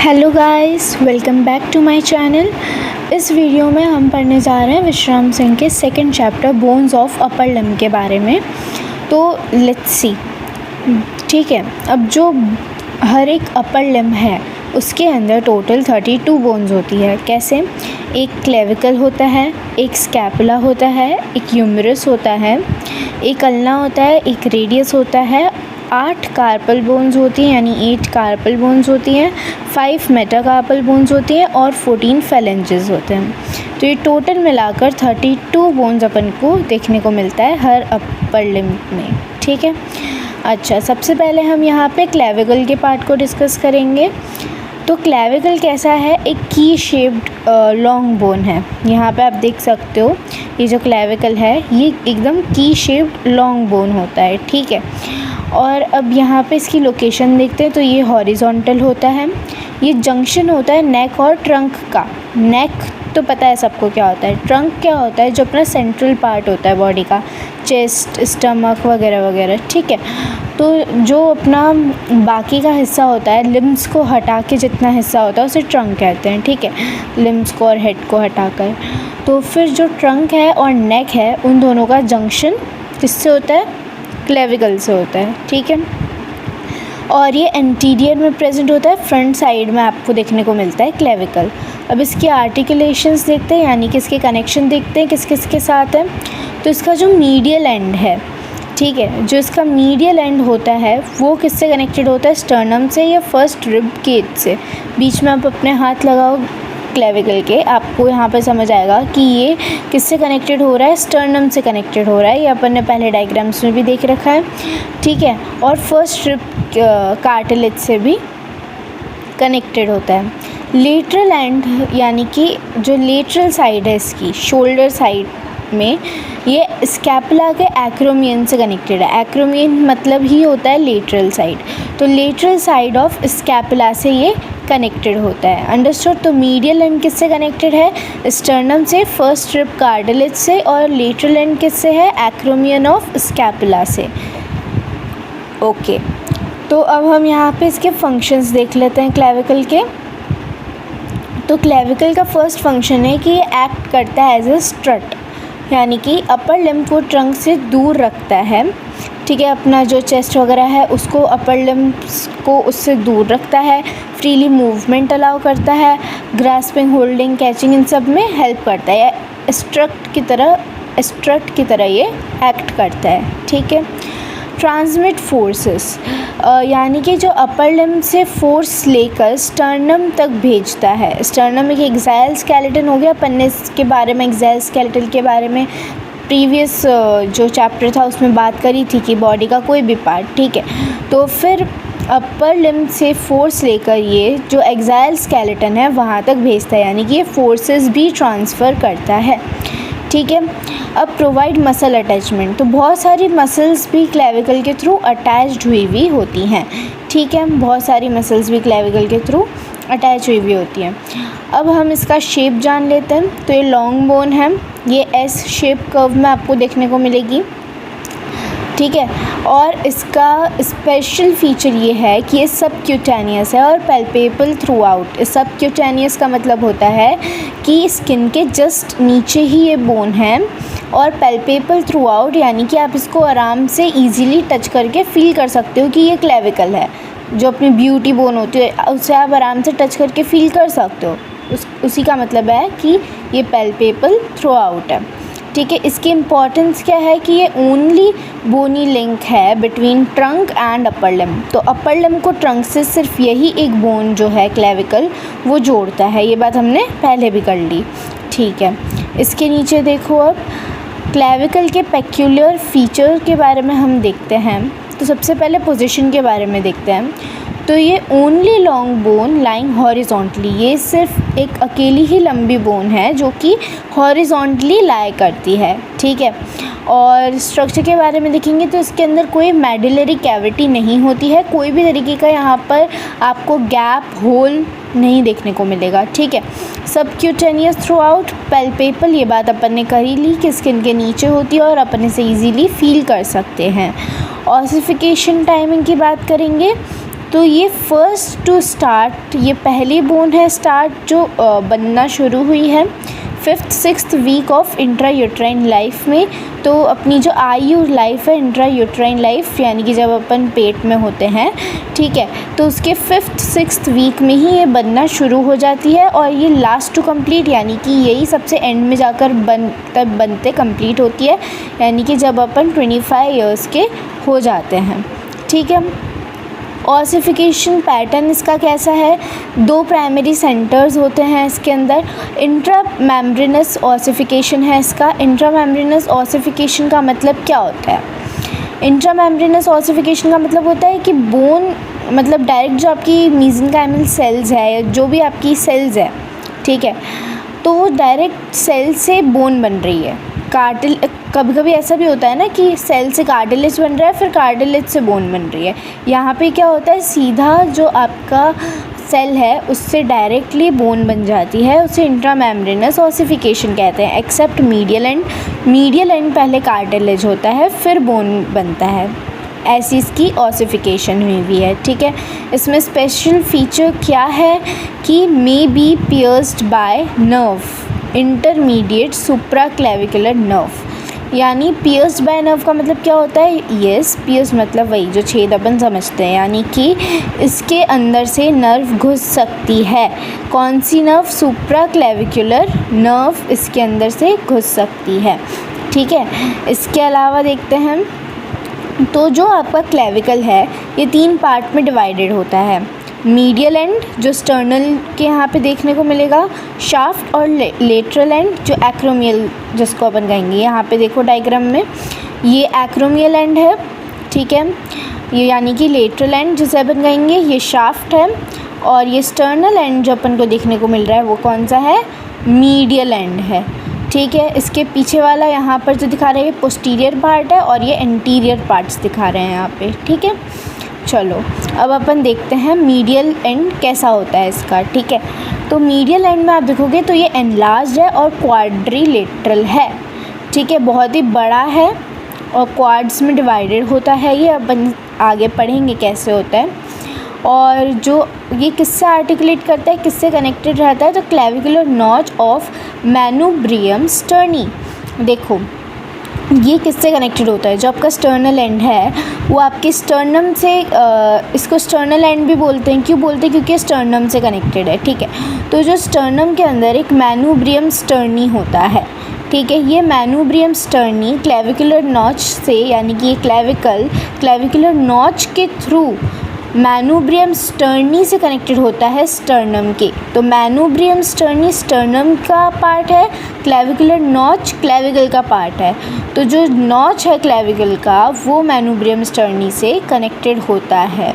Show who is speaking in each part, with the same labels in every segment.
Speaker 1: Hello guys, welcome back to my channel. इस video में हम पढ़ने जा रहे हैं विश्राम सिंह के second chapter bones of upper limb के बारे में। तो लेट्स सी। ठीक है, अब जो हर एक अपर लिम्ब है उसके अंदर टोटल 32 बोन्स होती है। कैसे? एक क्लेविकल होता है, एक स्कैपुला होता है, एक ह्यूमरस होता है, एक अल्ना होता है, एक रेडियस होता है, 8 कार्पल बोन्स होती हैं यानी 8 कार्पल बोन्स होती हैं, 5 मेटाकार्पल बोन्स होती हैं और 14 फेलेंजेस होते हैं। तो ये टोटल मिलाकर 32 बोन्स अपन को देखने को मिलता है हर अपर लिम्ब में। ठीक है, अच्छा, सबसे पहले हम यहाँ पे क्लेविकल के पार्ट को डिस्कस करेंगे। तो क्लेविकल कैसा है? एक की शेप्ड लॉन्ग बोन है। यहाँ पे आप देख सकते हो ये जो क्लेविकल है ये एकदम की शेप्ड लॉन्ग बोन होता है। ठीक है, और अब यहाँ पे इसकी लोकेशन देखते हैं तो ये हॉरिजॉन्टल होता है। ये जंक्शन होता है नेक और ट्रंक का। नेक तो पता है सबको क्या होता है, ट्रंक क्या होता है? जो अपना सेंट्रल पार्ट होता है बॉडी का, चेस्ट, स्टमक वगैरह वगैरह। ठीक है, तो जो अपना बाकी का हिस्सा होता है, लिम्स को हटा के जितना हिस्सा होता है उसे ट्रंक कहते हैं। ठीक है, लिम्स को और हेड को हटाकर। तो फिर जो ट्रंक है और नेक है उन दोनों का जंक्शन किससे होता है? क्लेविकल से होता है। ठीक है, और ये एंटीरियर में प्रेजेंट होता है, फ्रंट साइड में आपको देखने को मिलता है क्लेविकल। अब इसकी आर्टिकुलेशंस देखते हैं यानी कि इसके कनेक्शन देखते हैं किस किस के साथ है। तो इसका जो मीडियल एंड है, ठीक है, जो इसका मीडियल एंड होता है वो किससे कनेक्टेड होता है? स्टर्नम से या फर्स्ट रिब केज से। बीच में आप अपने हाथ लगाओ क्लेविकल के, आपको यहाँ पर समझ आएगा कि ये किससे कनेक्टेड हो रहा है? स्टर्नम से कनेक्टेड हो रहा है। ये अपन ने पहले डायग्राम्स में भी देख रखा है। ठीक है, और फर्स्ट रिब कार्टिलेज से भी कनेक्टेड होता है। लेटरल एंड यानी कि जो लेटरल साइड है इसकी, शोल्डर साइड में, ये स्कैपुला के एक्रोमियन से कनेक्टेड है। एक्रोमियन मतलब ही होता है लेटरल साइड। तो लेटरल साइड ऑफ स्कैपुला से ये कनेक्टेड होता है। अंडरस्टूड? तो मीडियल एंड किससे कनेक्टेड है? स्टर्नम से, फर्स्ट रिब कार्टिलेज से, और लेटरल एंड किससे है? एक्रोमियन ऑफ स्कैपुला से। ओके, तो अब हम यहाँ पे इसके फंक्शंस देख लेते हैं क्लेविकल के। तो क्लेविकल का फर्स्ट फंक्शन है कि ये एक्ट करता है एज ए स्ट्रट, यानी कि अपर लिम्ब को ट्रंक से दूर रखता है। ठीक है, अपना जो चेस्ट वगैरह है उसको, अपर लिम्ब्स को उससे दूर रखता है, फ्रीली मूवमेंट अलाउ करता है, ग्रास्पिंग, होल्डिंग, कैचिंग इन सब में हेल्प करता है। स्ट्रट की तरह ये एक्ट करता है। ठीक है, ट्रांसमिट फोर्सेस यानी कि जो अपर लिम्ब से फोर्स लेकर स्टर्नम तक भेजता है। स्टर्नम एक एक्साइल स्केलेटन हो गया। अपन ने इसके बारे में, एक्साइल स्केलेटन के बारे में प्रीवियस जो चैप्टर था उसमें बात करी थी कि बॉडी का कोई भी पार्ट। ठीक है, तो फिर अपर लिम्ब से फोर्स लेकर ये जो एक्साइल स्केलेटन है वहाँ तक भेजता है, यानी कि ये फोर्सेस भी ट्रांसफ़र करता है। ठीक है, अब प्रोवाइड मसल अटैचमेंट। तो बहुत सारी मसल्स भी क्लेविकल के थ्रू अटैच्ड हुई हुई होती हैं। ठीक है, बहुत सारी मसल्स भी क्लेविकल के थ्रू अटैच हुई हुई होती हैं। अब हम इसका शेप जान लेते हैं। तो ये लॉन्ग बोन है, ये एस शेप कर्व में आपको देखने को मिलेगी। ठीक है, और इसका स्पेशल फीचर ये है कि ये सबक्यूटेनियस है और पैल्पेबल थ्रू आउट। सबक्यूटेनियस का मतलब होता है कि स्किन के जस्ट नीचे ही ये बोन है, और पैल्पेबल थ्रू आउट यानी कि आप इसको आराम से इजीली टच करके फील कर सकते हो कि ये क्लेविकल है। जो अपनी ब्यूटी बोन होती है उसे आप आराम से टच करके फील कर सकते हो। उसी का मतलब है कि ये पैल्पेबल थ्रू आउट है। ठीक है, इसकी इम्पॉर्टेंस क्या है कि ये ओनली बोनी लिंक है between trunk and upper limb. तो अपर लिम्ब को ट्रंक से सिर्फ यही एक बोन जो है क्लेविकल वो जोड़ता है। ये बात हमने पहले भी कर ली। ठीक है, इसके नीचे देखो, अब क्लेविकल के पेक्यूलियर फीचर के बारे में हम देखते हैं। तो सबसे पहले पोजीशन के बारे में देखते हैं। तो ये only long bone lying horizontally, ये सिर्फ एक अकेली ही लंबी बोन है जो कि हॉरिजॉन्टली लाई करती है। ठीक है, और स्ट्रक्चर के बारे में देखेंगे तो इसके अंदर कोई मेडुलरी कैविटी नहीं होती है। कोई भी तरीके का यहाँ पर आपको गैप, होल नहीं देखने को मिलेगा। ठीक है, सबक्यूटेनियस थ्रू आउट, पैल्पेबल, ये बात अपन ने कर ही ली कि स्किन के नीचे होती है और अपन इसे ईजीली फील कर सकते हैं। ऑसिफिकेशन टाइमिंग की बात करेंगे तो ये फर्स्ट टू स्टार्ट, ये पहली बोन है स्टार्ट जो बनना शुरू हुई है 5th-6th week of intrauterine life में। तो अपनी जो आयु लाइफ है इंट्रायूट्राइन लाइफ, यानी कि जब अपन पेट में होते हैं, ठीक है, तो उसके 5th-6th वीक में ही ये बनना शुरू हो जाती है और ये लास्ट टू कंप्लीट, यानी कि यही सबसे एंड में जाकर बनते कंप्लीट होती है, यानी कि जब अपन 25 ईयर्स के हो जाते हैं, ठीक है। ऑसिफिकेशन पैटर्न इसका कैसा है, 2 प्राइमरी सेंटर्स होते हैं इसके अंदर। इंट्रामेम्ब्रेनस ऑसिफिकेशन है इसका। इंट्रामेम्ब्रेनस ऑसिफिकेशन का मतलब क्या होता है? इंट्रामेम्ब्रेनस ऑसिफिकेशन का मतलब होता है कि बोन, मतलब डायरेक्ट जो आपकी मेसेंकाइमल सेल्स है या जो भी आपकी सेल्स है, ठीक है, तो वो डायरेक्ट सेल से बोन बन रही है। कभी कभी ऐसा भी होता है ना कि सेल से कार्टिलेज बन रहा है, फिर कार्टिलेज से बोन बन रही है। यहाँ पे क्या होता है, सीधा जो आपका सेल है उससे डायरेक्टली बोन बन जाती है, उसे इंट्रामेम्ब्रेनस ऑसिफिकेशन कहते हैं। एक्सेप्ट मीडियल एंड पहले कार्टिलेज होता है फिर बोन बनता है, ऐसी इसकी ऑसिफिकेशन हुई हुई है, ठीक है। इसमें स्पेशल फीचर क्या है कि may be pierced by nerve, intermediate supraclavicular nerve. यानी पियर्स्ड बाय नर्व का मतलब क्या होता है? यस, पियर्स मतलब वही जो छेद अपन समझते हैं, यानी कि इसके अंदर से नर्व घुस सकती है। कौन सी नर्व? सुप्राक्लेविकुलर नर्व इसके अंदर से घुस सकती है, ठीक है। इसके अलावा देखते हैं तो जो आपका क्लेविकल है ये 3 पार्ट में डिवाइडेड होता है। मीडियल एंड जो स्टर्नल के यहाँ पे देखने को मिलेगा, शाफ्ट, और लेटरल एंड जो एक्रोमियल जिसको अपन कहेंगे। यहाँ पे देखो डायग्राम में ये एक्रोमियल एंड है, ठीक है, ये यानी कि लेटरल एंड जिसे अपन कहेंगे ये शाफ्ट है, और ये स्टर्नल एंड जो अपन को देखने को मिल रहा है वो कौन सा है? मीडियल एंड है, ठीक है। इसके पीछे वाला यहाँ पर जो दिखा रहे हैं ये पोस्टीरियर पार्ट है और ये एंटीरियर पार्ट्स दिखा रहे हैं यहाँ पे, ठीक है। चलो अब अपन देखते हैं मीडियल एंड कैसा होता है इसका, ठीक है। तो मीडियल एंड में आप देखोगे तो ये एनलार्ज्ड है और क्वाड्रिलेटरल है, ठीक है, बहुत ही बड़ा है और क्वाड्स में डिवाइडेड होता है। ये अपन आगे पढ़ेंगे कैसे होता है। और जो ये किससे आर्टिकुलेट करता है, किससे कनेक्टेड रहता है? तो क्लेविकुलर नॉच ऑफ मैनुब्रियम स्टर्नी। देखो ये किससे कनेक्टेड होता है? जो आपका स्टर्नल एंड है वो आपके स्टर्नम से, इसको स्टर्नल एंड भी बोलते हैं। क्यों बोलते हैं? क्योंकि स्टर्नम से कनेक्टेड है, ठीक है। तो जो स्टर्नम के अंदर एक मैनुब्रियम स्टर्नी होता है, ठीक है, ये मैनुब्रियम स्टर्नी क्लेविकुलर नॉच से, यानी कि ये क्लेविकुलर नॉच के थ्रू मैनुब्रियम स्टर्नी से कनेक्टेड होता है स्टर्नम के। तो मैनुब्रियम स्टर्नी स्टर्नम का पार्ट है, क्लेविकुलर नॉच क्लेविकल का पार्ट है। तो जो नॉच है क्लेविकल का वो मैनुब्रियम स्टर्नी से कनेक्टेड होता है,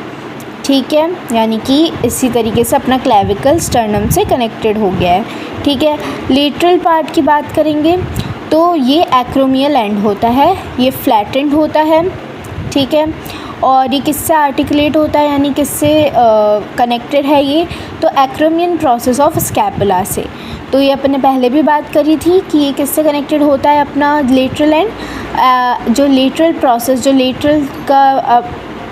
Speaker 1: ठीक है, यानी कि इसी तरीके से अपना क्लेविकल स्टर्नम से कनेक्टेड हो गया है, ठीक है। लेटरल पार्ट की बात करेंगे तो ये एक्रोमियल एंड होता है, ये फ्लैटेंड होता है, ठीक है। और ये किससे आर्टिकुलेट होता है, यानी किससे कनेक्टेड है ये? तो एक्रोमियन प्रोसेस ऑफ स्कैपुला से। तो ये अपने पहले भी बात करी थी कि ये किससे कनेक्टेड होता है अपना लेटरल एंड। जो लेटरल प्रोसेस, जो लेटरल का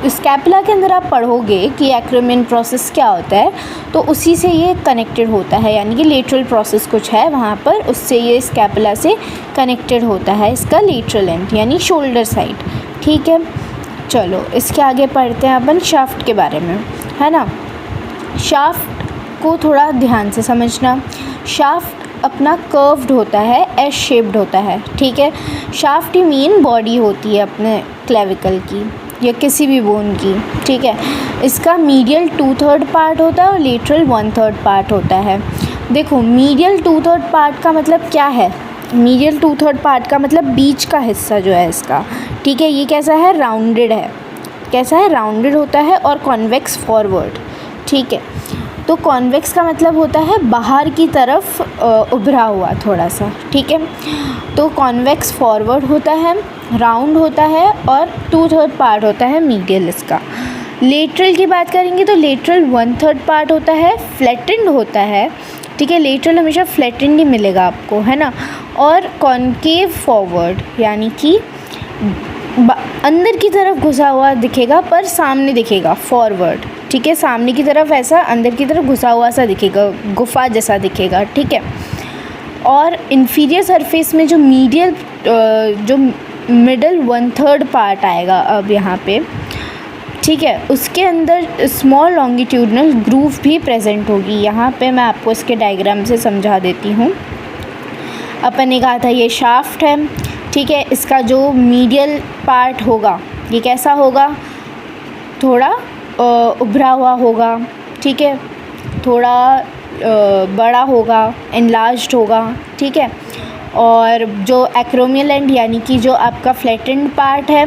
Speaker 1: स्कैपुला के अंदर आप पढ़ोगे कि एक्रोमियन प्रोसेस क्या होता है, तो उसी से ये कनेक्टेड होता है, यानी कि लेटरल प्रोसेस कुछ है वहाँ पर, उससे ये स्कैपुला से कनेक्टेड होता है इसका लेटरल एंड, यानी शोल्डर साइड, ठीक है। चलो इसके आगे पढ़ते हैं अपन शाफ्ट के बारे में, है ना। शाफ्ट को थोड़ा ध्यान से समझना। शाफ्ट अपना कर्व्ड होता है, एस शेप्ड होता है, ठीक है। शाफ्ट ही मेन बॉडी होती है अपने क्लेविकल की या किसी भी बोन की, ठीक है। इसका मीडियल 2/3 पार्ट होता है और लेटरल 1/3 पार्ट होता है। देखो मीडियल 2/3 पार्ट का मतलब क्या है? मीडियल 2/3 पार्ट का मतलब बीच का हिस्सा जो है इसका, ठीक है, ये कैसा है? राउंडेड है। कैसा है? राउंडेड होता है और कॉन्वेक्स फॉरवर्ड, ठीक है। तो कॉन्वेक्स का मतलब होता है बाहर की तरफ उभरा हुआ थोड़ा सा, ठीक है। तो कॉन्वेक्स फॉरवर्ड होता है, राउंड होता है और 2/3 पार्ट होता है मीडियल इसका। लेटरल की बात करेंगे तो लेटरल 1/3 पार्ट होता है, फ्लैटेंड होता है, ठीक है। लेटरल हमेशा फ्लैटेंड ही मिलेगा आपको, है ना। और कॉन्केव फॉरवर्ड, यानी कि अंदर की तरफ घुसा हुआ दिखेगा पर सामने दिखेगा, फॉरवर्ड, ठीक है, सामने की तरफ ऐसा अंदर की तरफ घुसा हुआ सा दिखेगा, गुफा जैसा दिखेगा, ठीक है। और इन्फीरियर सरफेस में जो मीडियल जो मिडल 1/3 पार्ट आएगा अब यहाँ पे, ठीक है, उसके अंदर स्मॉल लॉन्गिट्यूडनल ग्रूव भी प्रेजेंट होगी। यहाँ पे मैं आपको इसके डायग्राम से समझा देती हूँ। अपन ने कहा था ये शाफ्ट है, ठीक है। इसका जो मीडियल पार्ट होगा ये कैसा होगा, थोड़ा उभरा हुआ होगा, ठीक है, थोड़ा बड़ा होगा, एनलार्ज्ड होगा, ठीक है। और जो एक्रोमियल एंड यानी कि जो आपका फ्लैटेंड पार्ट है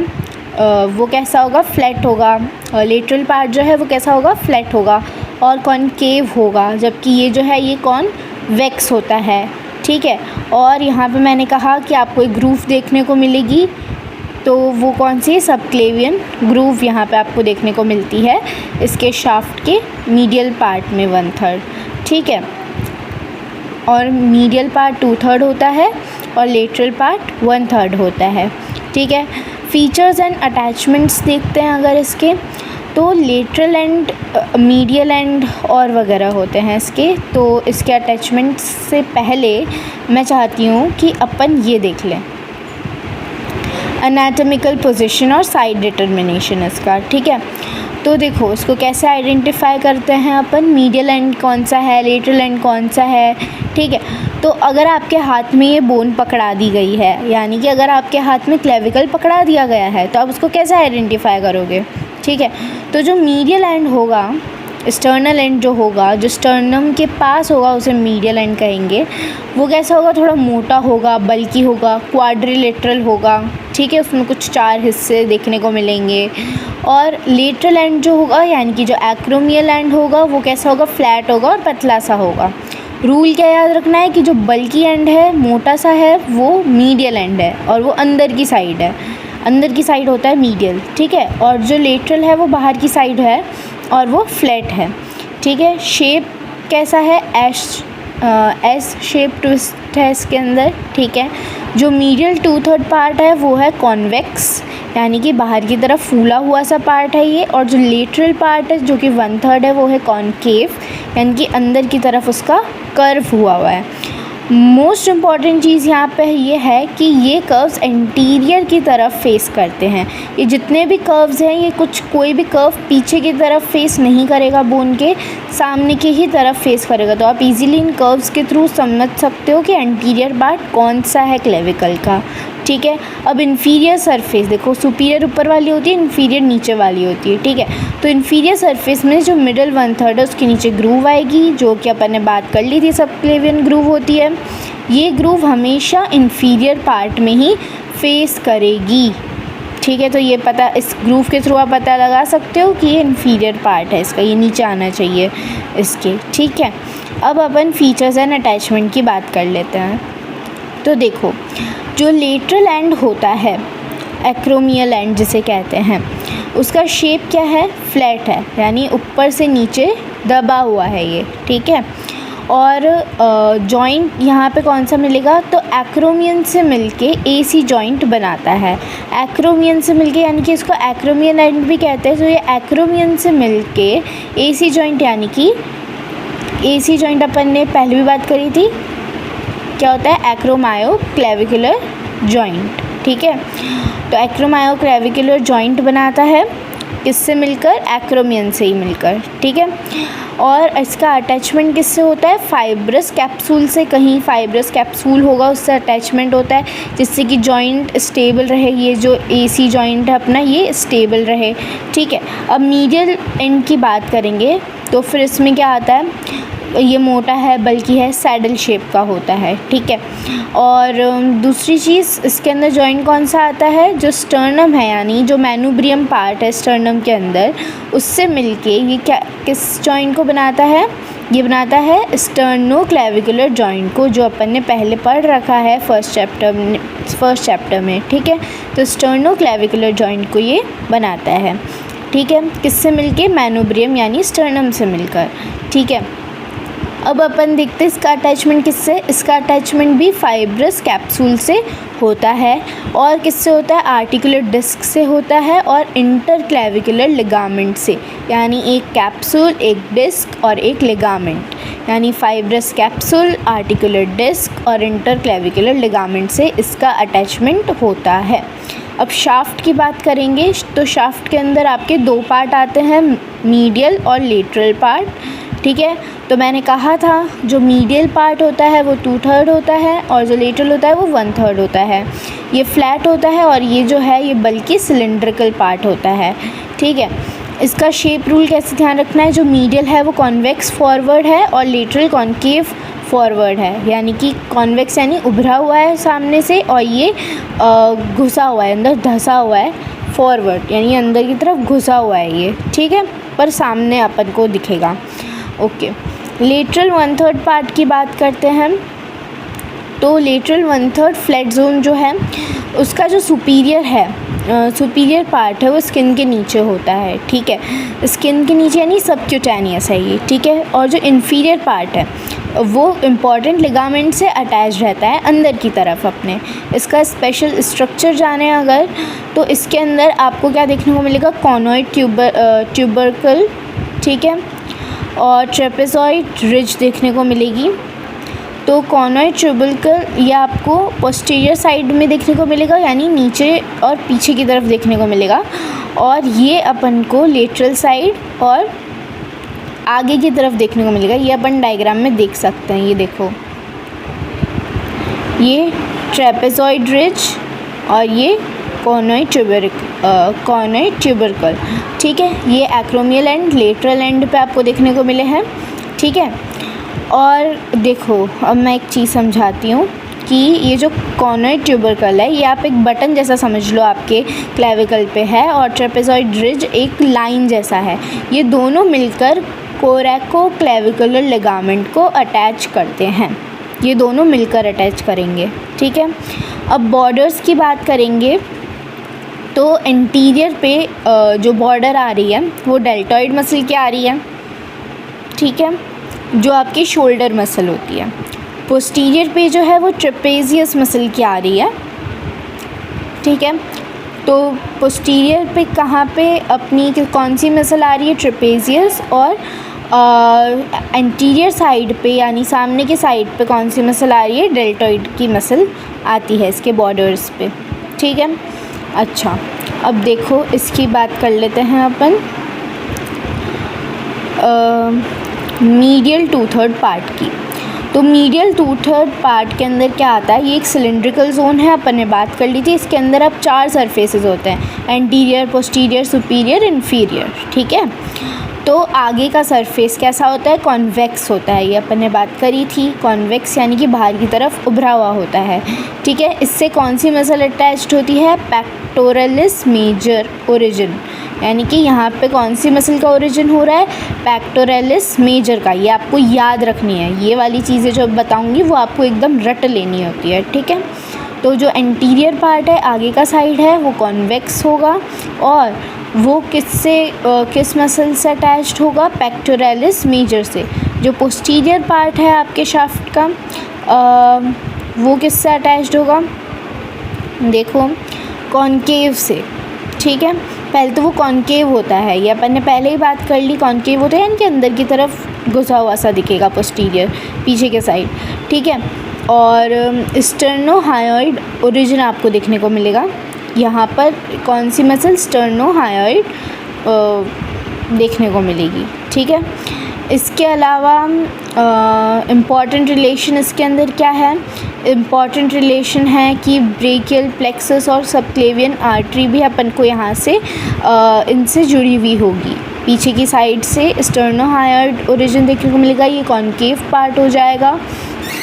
Speaker 1: वो कैसा होगा, फ्लैट होगा। लेटरल पार्ट जो है वो कैसा होगा, फ्लैट होगा और कॉनकेव होगा, जबकि ये जो है ये कॉन्वेक्स होता है, ठीक है। और यहाँ पे मैंने कहा कि आपको एक ग्रूव देखने को मिलेगी, तो वो कौन सी, सबक्लेवियन ग्रूव यहाँ पे आपको देखने को मिलती है इसके शाफ्ट के मीडियल पार्ट में 1/3, ठीक है। और मीडियल पार्ट 2/3 होता है और लेटरल पार्ट 1/3 होता है, ठीक है। फीचर्स एंड अटैचमेंट्स देखते हैं अगर इसके, तो लेटरल एंड मीडियल एंड और वगैरह होते हैं इसके। तो इसके अटैचमेंट्स से पहले मैं चाहती हूँ कि अपन ये देख लें एनाटॉमिकल पोजीशन और साइड डिटर्मिनेशन इसका, ठीक है। तो देखो इसको कैसे आइडेंटिफाई करते हैं अपन, मीडियल एंड कौन सा है, लेटरल एंड कौन सा है, ठीक है। तो अगर आपके हाथ में ये बोन पकड़ा दी गई है, यानी कि अगर आपके हाथ में क्लेविकल पकड़ा दिया गया है, तो आप उसको कैसे आइडेंटिफाई करोगे, ठीक है। तो जो मीडियल एंड होगा, स्टर्नल एंड जो होगा, जो स्टर्नम के पास होगा उसे मीडियल एंड कहेंगे, वो कैसा होगा, थोड़ा मोटा होगा, बल्कि होगा, क्वाड्रिलेटरल होगा, ठीक है। उसमें कुछ 4 हिस्से देखने को मिलेंगे। और लेटरल एंड जो होगा यानी कि जो एक्रोमियल एंड होगा वो कैसा होगा, फ्लैट होगा और पतला सा होगा। रूल क्या याद रखना है कि जो बल्कि एंड है, मोटा सा है, वो मीडियल एंड है और वो अंदर की साइड है, अंदर की साइड होता है मीडियल, ठीक है। और जो लेटरल है वो बाहर की साइड है और वो फ्लैट है, ठीक है। शेप कैसा है, एस शेप ट्विस्ट है इसके अंदर, ठीक है। जो मीडियल 2/3 पार्ट है वो है कॉन्वेक्स, यानी कि बाहर की तरफ फूला हुआ सा पार्ट है ये। और जो लेटरल पार्ट है जो कि 1/3 है वो है कॉनकेव, यानी कि अंदर की तरफ उसका कर्व हुआ है। मोस्ट इम्पॉर्टेंट चीज़ यहाँ पे ये है कि ये कर्व्स एंटीरियर की तरफ फेस करते हैं। ये जितने भी कर्व्स हैं ये कोई भी कर्व पीछे की तरफ फेस नहीं करेगा, बोन के सामने की ही तरफ फेस करेगा। तो आप इजीली इन कर्व्स के थ्रू समझ सकते हो कि एंटीरियर पार्ट कौन सा है क्लेविकल का, ठीक है। अब इन्फीरियर सरफेस देखो, सुपीरियर ऊपर वाली होती है, इन्फीरियर नीचे वाली होती है, ठीक है। तो इन्फीरियर सरफेस में जो मिडल 1/3 है उसके नीचे ग्रूव आएगी, जो कि अपन ने बात कर ली थी, सबक्लेवियन ग्रूव होती है। ये ग्रूव हमेशा इन्फीरियर पार्ट में ही फेस करेगी, ठीक है। तो ये पता, इस ग्रूव के थ्रू आप पता लगा सकते हो कि ये इन्फीरियर पार्ट है इसका, ये नीचे आना चाहिए इसके, ठीक है। अब अपन फीचर्स एंड अटैचमेंट की बात कर लेते हैं। तो देखो जो लेटरल एंड होता है, एक्रोमियल एंड जिसे कहते हैं, उसका शेप क्या है, फ्लैट है, यानी ऊपर से नीचे दबा हुआ है ये, ठीक है। और जॉइंट यहाँ पे कौन सा मिलेगा, तो एक्रोमियन से मिलके एसी जॉइंट बनाता है। एक्रोमियन से मिलके यानी कि इसको एक्रोमियल एंड भी कहते हैं। तो ये एक्रोमियन से मिलके एसी जॉइंट, यानी कि एसी जॉइंट अपन ने पहले भी बात करी थी, क्या होता है, एक्रोमायो क्लेविकुलर जॉइंट, ठीक है। तो एक्रोमायो क्लेविकुलर जॉइंट बनाता है, किससे मिलकर, एक्रोमियन से ही मिलकर, ठीक है। और इसका अटैचमेंट किससे होता है, फाइब्रस कैप्सूल से, कहीं फाइब्रस कैप्सूल होगा उससे अटैचमेंट होता है, जिससे कि जॉइंट स्टेबल रहे, ये जो एसी जॉइंट है अपना ये स्टेबल रहे, ठीक है। अब मीडियल एंड की बात करेंगे तो फिर इसमें क्या आता है, ये मोटा है, बल्कि है, सैडल शेप का होता है, ठीक है। और दूसरी चीज़ इसके अंदर जॉइंट कौन सा आता है, जो स्टर्नम है, यानी जो मैनुब्रियम पार्ट है स्टर्नम के अंदर, उससे मिलके ये क्या, किस जॉइंट को बनाता है, ये बनाता है स्टर्नोक्लेविकुलर जॉइंट को, जो अपन ने पहले पढ़ रखा है फर्स्ट चैप्टर में, ठीक है। तो स्टर्नोक्लेविकुलर जॉइंट को ये बनाता है, ठीक है, किससे मिलके, मैनुब्रियम यानी स्टर्नम से मिलकर, ठीक है। अब अपन देखते हैं इसका अटैचमेंट किससे। इसका अटैचमेंट भी फाइब्रस कैप्सूल से होता है और किससे होता है, आर्टिकुलर डिस्क से होता है और इंटरक्लेविकुलर लिगामेंट से, यानी एक कैप्सूल, एक डिस्क और एक लिगामेंट, यानी फाइब्रस कैप्सूल, आर्टिकुलर डिस्क और इंटरक्लेविकुलर लिगामेंट से इसका अटैचमेंट होता है। अब शाफ्ट की बात करेंगे तो शाफ्ट के अंदर आपके दो पार्ट आते हैं, मीडियल और लेटरल पार्ट, ठीक है। तो मैंने कहा था जो मीडियल पार्ट होता है वो 2/3 होता है और जो लेटरल होता है वो 1/3 होता है। ये फ्लैट होता है और ये जो है ये बल्कि सिलेंड्रिकल पार्ट होता है, ठीक है। इसका शेप रूल कैसे ध्यान रखना है, जो मीडियल है वो कॉन्वेक्स फॉरवर्ड है और लेटरल कॉन्केव फॉरवर्ड है, यानी कि कॉन्वेक्स यानी उभरा हुआ है सामने से और ये घुसा हुआ है, अंदर धंसा हुआ है, फॉरवर्ड यानी अंदर की तरफ घुसा हुआ है ये, ठीक है, पर सामने अपन को दिखेगा। ओके, लेटरल 1/3 पार्ट की बात करते हैं हम। तो लेटरल 1/3 फ्लैट जोन जो है उसका जो सुपीरियर है, सुपीरियर पार्ट है वो स्किन के नीचे होता है, ठीक है। स्किन के नीचे यानी सबक्यूटेनियस है ये, ठीक है। और जो इन्फीरियर पार्ट है वो इम्पॉर्टेंट लिगामेंट से अटैच रहता है अंदर की तरफ अपने। इसका स्पेशल स्ट्रक्चर जाने अगर तो इसके अंदर आपको क्या देखने को मिलेगा, कॉनॉइड ट्यूबरकल, ठीक है, और ट्रेपेजॉइड रिज देखने को मिलेगी। तो कॉनॉइड ट्यूबरकल ये आपको पोस्टीरियर साइड में देखने को मिलेगा, यानी नीचे और पीछे की तरफ देखने को मिलेगा, और ये अपन को लेटरल साइड और आगे की तरफ देखने को मिलेगा। ये अपन डायग्राम में देख सकते हैं, ये देखो, ये ट्रेपेजॉइड रिज और ये कॉनॉइड ट्यूबरकल, ठीक है। ये एक्रोमियल एंड लेटरल एंड पे आपको देखने को मिले हैं, ठीक है। और देखो अब मैं एक चीज़ समझाती हूँ कि ये जो कॉनॉइड ट्यूबरकल है ये आप एक बटन जैसा समझ लो, आपके क्लेविकल पे है, और ट्रेपेजॉइड रिज एक लाइन जैसा है। ये दोनों मिलकर कोरैको क्लेविकुलर लिगामेंट को अटैच करते हैं, ये दोनों मिलकर अटैच करेंगे, ठीक है। अब बॉर्डर्स की बात करेंगे तो इंटीरियर पे जो बॉर्डर आ रही है वो डेल्टॉइड मसल की आ रही है, ठीक है, जो आपकी शोल्डर मसल होती है। पोस्टीरियर पे जो है वो ट्रेपेजियस मसल की आ रही है, ठीक है। तो पोस्टीरियर पे कहाँ पे अपनी कौन सी मसल आ रही है, ट्रेपेजियस, और एंटीरियर साइड पे यानी सामने के साइड पे कौन सी मसल आ रही है, डेल्टॉइड की मसल आती है इसके बॉर्डर्स पे, ठीक है। अच्छा, अब देखो इसकी बात कर लेते हैं अपन मीडियल 2/3 पार्ट की। तो मीडियल 2/3 पार्ट के अंदर क्या आता है, ये एक सिलेंड्रिकल जोन है, अपन ने बात कर ली थी। इसके अंदर अब 4 सरफेसेस होते हैं, एंटीरियर, पोस्टीरियर, सुपीरियर, इन्फीरियर, ठीक है। तो आगे का सरफेस कैसा होता है, कॉन्वेक्स होता है, ये अपन ने बात करी थी। कॉन्वेक्स यानी कि बाहर की तरफ उभरा हुआ होता है, ठीक है। इससे कौन सी मसल अटैच्ड होती है, पेक्टोरलिस मेजर ओरिजिन, यानी कि यहाँ पे कौन सी मसल का ओरिजिन हो रहा है, पेक्टोरलिस मेजर का। ये आपको याद रखनी है, ये वाली चीज़ें जो बताऊँगी वो आपको एकदम रट लेनी होती है, ठीक है। तो जो एंटीरियर पार्ट है, आगे का साइड है, वो कॉन्वेक्स होगा और वो किस मसल से अटैच्ड होगा, पेक्टोरलिस मेजर से। जो पोस्टीरियर पार्ट है आपके शाफ्ट का वो किससे अटैच्ड होगा, देखो, कॉन्केव से, ठीक है। पहले तो वो कॉन्केव होता है, ये अपन ने पहले ही बात कर ली, कॉन्केव होता है यानी कि अंदर की तरफ घुसा हुआ सा दिखेगा पोस्टीरियर, पीछे के साइड, ठीक है। और स्टर्नोहायोइड ओरिजिन आपको देखने को मिलेगा यहाँ पर, कौन सी मसल, स्टर्नोहायोइड देखने को मिलेगी, ठीक है। इसके अलावा इम्पॉर्टेंट रिलेशन इसके अंदर क्या है, इम्पॉर्टेंट रिलेशन है कि ब्रेकियल प्लेक्सस और सबक्लेवियन आर्टरी भी अपन को यहाँ से इनसे जुड़ी हुई होगी। पीछे की साइड से स्टर्नोहायोइड ओरिजिन देखने को मिलेगा, ये कॉन्केव पार्ट हो जाएगा,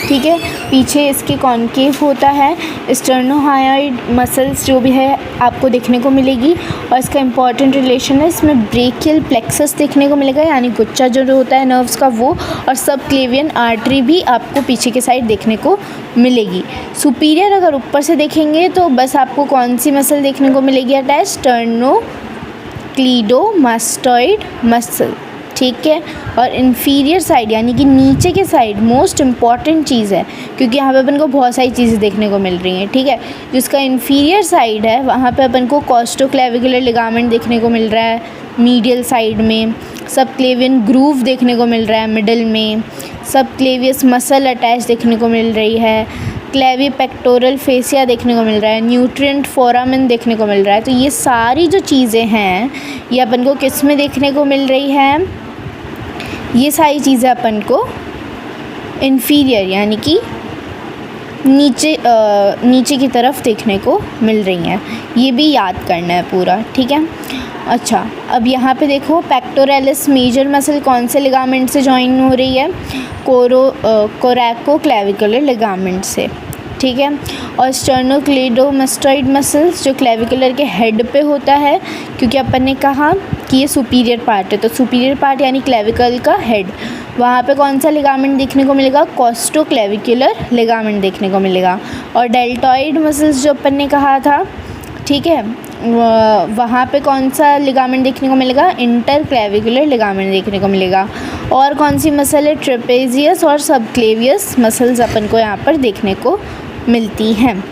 Speaker 1: ठीक है। पीछे इसके कॉन्केव होता है, स्टर्नोहायोइड मसल्स जो भी है आपको देखने को मिलेगी। और इसका इम्पॉर्टेंट रिलेशन है, इसमें ब्रेकियल प्लेक्सस देखने को मिलेगा, यानी गुच्चा जो होता है नर्व्स का वो, और सबक्लेवियन आर्टरी भी आपको पीछे के साइड देखने को मिलेगी। सुपीरियर अगर ऊपर से देखेंगे तो बस आपको कौन सी मसल देखने को मिलेगी अटैच, स्टर्नोक्लीडोमास्टॉइड मसल, ठीक है। और इन्फीरियर साइड यानी कि नीचे के साइड मोस्ट इम्पॉर्टेंट चीज़ है, क्योंकि यहाँ पे अपन को बहुत सारी चीज़ें देखने को मिल रही हैं, ठीक है। जिसका इन्फीरियर साइड है वहाँ पे अपन को कॉस्टोक्लेविकुलर लिगामेंट देखने को मिल रहा है मीडियल साइड में, सबक्लेवियन ग्रूव देखने को मिल रहा है मिडल में, सबक्लेवियस मसल अटैच देखने को मिल रही है, क्लेवी पेक्टोरल फेसिया देखने को मिल रहा है, न्यूट्रिएंट फोरामेन देखने को मिल रहा है। तो ये सारी जो चीज़ें हैं ये अपन को किस में देखने को मिल रही है, ये सारी चीज़ें अपन को इन्फीरियर यानी कि नीचे की तरफ देखने को मिल रही हैं। ये भी याद करना है पूरा, ठीक है। अच्छा, अब यहाँ पे देखो पेक्टोरलिस मेजर मसल कौन से लिगामेंट से जॉइन हो रही है, कोरैकोक्लेविकुलर लिगामेंट से, ठीक है। और स्टर्नोक्लेडोमास्टॉइड मसल्स जो क्लेविकुलर के हेड पे होता है, क्योंकि अपन ने कहा कि ये सुपीरियर पार्ट है, तो सुपीरियर पार्ट यानी क्लेविकल का हेड, वहाँ पे कौन सा लिगामेंट देखने को मिलेगा, कॉस्टोक्लेविकुलर लिगामेंट देखने को मिलेगा। और डेल्टॉइड मसल्स जो अपन ने कहा था, ठीक है, वहाँ पे कौन सा लिगामेंट देखने को मिलेगा, इंटरक्लेविकुलर लिगामेंट देखने को मिलेगा। और कौन सी मसल है, ट्रेपेजियस और सबक्लेवियस मसल्स अपन को यहाँ पर देखने को मिलती हैं।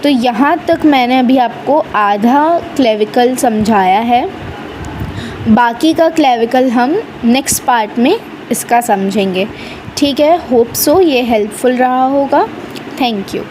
Speaker 1: तो यहाँ तक मैंने अभी आपको आधा क्लेविकल समझाया है, बाकी का क्लेविकल हम नेक्स्ट पार्ट में इसका समझेंगे, ठीक है। होप सो ये हेल्पफुल रहा होगा। Thank you.